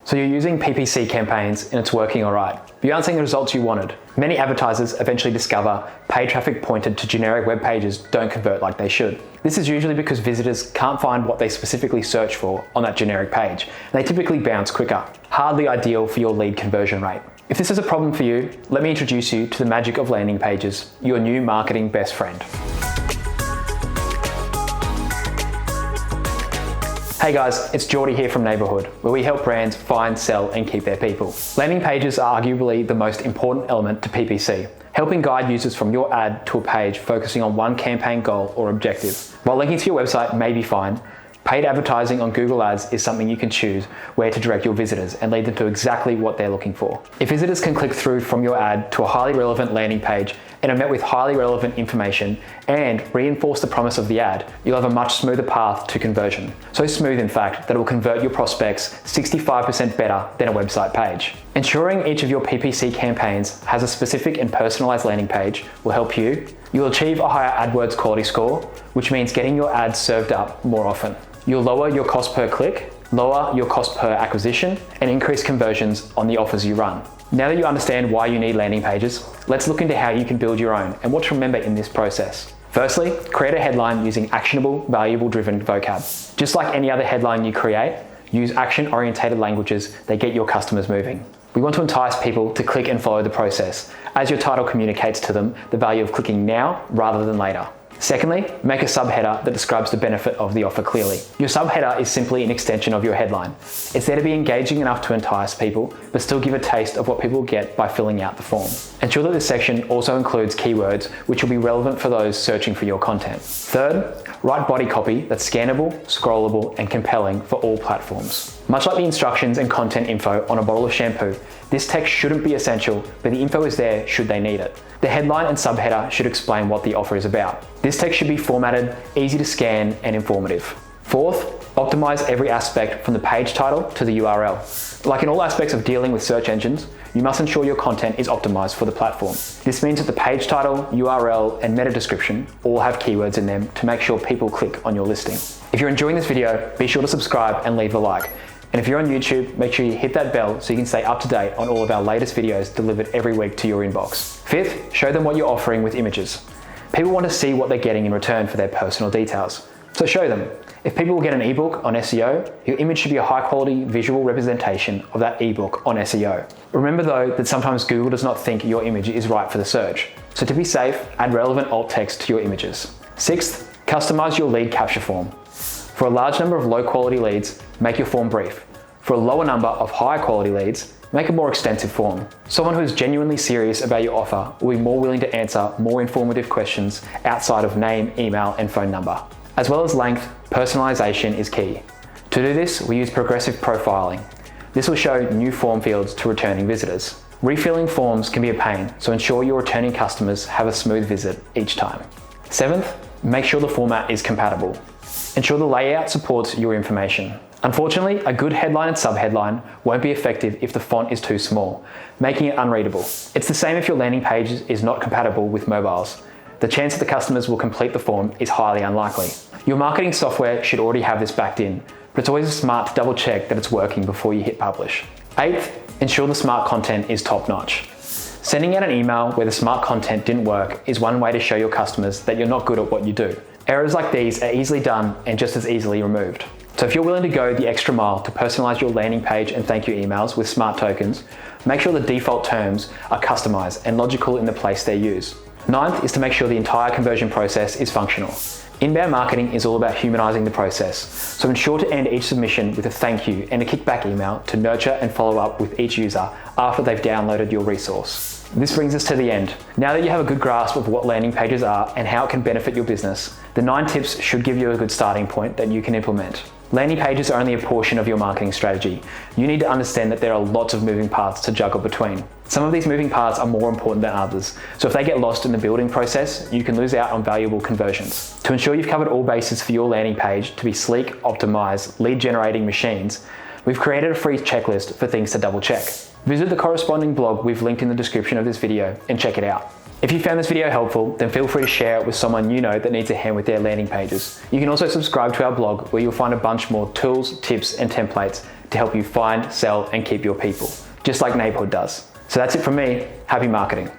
So you're using PPC campaigns and it's working all right, but you aren't seeing the results you wanted. Many advertisers eventually discover paid traffic pointed to generic web pages don't convert like they should. This is usually because visitors can't find what they specifically search for on that generic page, and they typically bounce quicker. Hardly ideal for your lead conversion rate. If this is a problem for you, let me introduce you to the magic of landing pages, your new marketing best friend. Hey guys, it's Geordie here from Neighbourhood, where we help brands find, sell and keep their people. Landing pages are arguably the most important element to PPC, helping guide users from your ad to a page focusing on one campaign goal or objective. While linking to your website may be fine, paid advertising on Google Ads is something you can choose where to direct your visitors and lead them to exactly what they're looking for. If visitors can click through from your ad to a highly relevant landing page and are met with highly relevant information and reinforce the promise of the ad, you'll have a much smoother path to conversion. So smooth, in fact, that it will convert your prospects 65% better than a website page. Ensuring each of your PPC campaigns has a specific and personalized landing page will help you. You'll achieve a higher AdWords quality score, which means getting your ads served up more often. You'll lower your cost per click, lower your cost per acquisition, and increase conversions on the offers you run. Now that you understand why you need landing pages, let's look into how you can build your own and what to remember in this process. Firstly, create a headline using actionable, valuable-driven vocab. Just like any other headline you create, use action-orientated languages that get your customers moving. We want to entice people to click and follow the process, as your title communicates to them the value of clicking now rather than later. Secondly, make a subheader that describes the benefit of the offer clearly. Your subheader is simply an extension of your headline. It's there to be engaging enough to entice people, but still give a taste of what people get by filling out the form. Ensure that this section also includes keywords which will be relevant for those searching for your content. Third, write body copy that's scannable, scrollable, and compelling for all platforms. Much like the instructions and content info on a bottle of shampoo, this text shouldn't be essential, but the info is there should they need it. The headline and subheader should explain what the offer is about. This text should be formatted, easy to scan, and informative. Fourth, optimize every aspect from the page title to the URL. Like in all aspects of dealing with search engines, you must ensure your content is optimized for the platform. This means that the page title, URL, and meta description all have keywords in them to make sure people click on your listing. If you're enjoying this video, be sure to subscribe and leave a like. And if you're on YouTube, make sure you hit that bell so you can stay up to date on all of our latest videos delivered every week to your inbox. Fifth, show them what you're offering with images. People want to see what they're getting in return for their personal details. So show them. If people will get an ebook on SEO, your image should be a high quality visual representation of that ebook on SEO. Remember though that sometimes Google does not think your image is right for the search. So to be safe, add relevant alt text to your images. Sixth, customize your lead capture form. For a large number of low quality leads, make your form brief. For a lower number of high quality leads, make a more extensive form. Someone who is genuinely serious about your offer will be more willing to answer more informative questions outside of name, email, and phone number. As well as length, personalization is key. To do this, we use progressive profiling. This will show new form fields to returning visitors. Refilling forms can be a pain, so ensure your returning customers have a smooth visit each time. Seventh, make sure the format is compatible. Ensure the layout supports your information. Unfortunately, a good headline and subheadline won't be effective if the font is too small, making it unreadable. It's the same if your landing page is not compatible with mobiles. The chance that the customers will complete the form is highly unlikely. Your marketing software should already have this backed in, but it's always smart to double check that it's working before you hit publish. Eighth, ensure the smart content is top notch. Sending out an email where the smart content didn't work is one way to show your customers that you're not good at what you do. Errors like these are easily done and just as easily removed. So if you're willing to go the extra mile to personalize your landing page and thank you emails with smart tokens, make sure the default terms are customized and logical in the place they're used. Ninth is to make sure the entire conversion process is functional. Inbound marketing is all about humanizing the process, so ensure to end each submission with a thank you and a kickback email to nurture and follow up with each user after they've downloaded your resource. This brings us to the end. Now that you have a good grasp of what landing pages are and how it can benefit your business, the 9 tips should give you a good starting point that you can implement. Landing pages are only a portion of your marketing strategy. You need to understand that there are lots of moving parts to juggle between. Some of these moving parts are more important than others, so if they get lost in the building process, you can lose out on valuable conversions. To ensure you've covered all bases for your landing page to be sleek, optimized, lead generating machines, we've created a free checklist for things to double check. Visit the corresponding blog we've linked in the description of this video and check it out. If you found this video helpful, then feel free to share it with someone you know that needs a hand with their landing pages. You can also subscribe to our blog where you'll find a bunch more tools, tips, and templates to help you find, sell, and keep your people, just like Neighborhood does. So that's it from me. Happy marketing.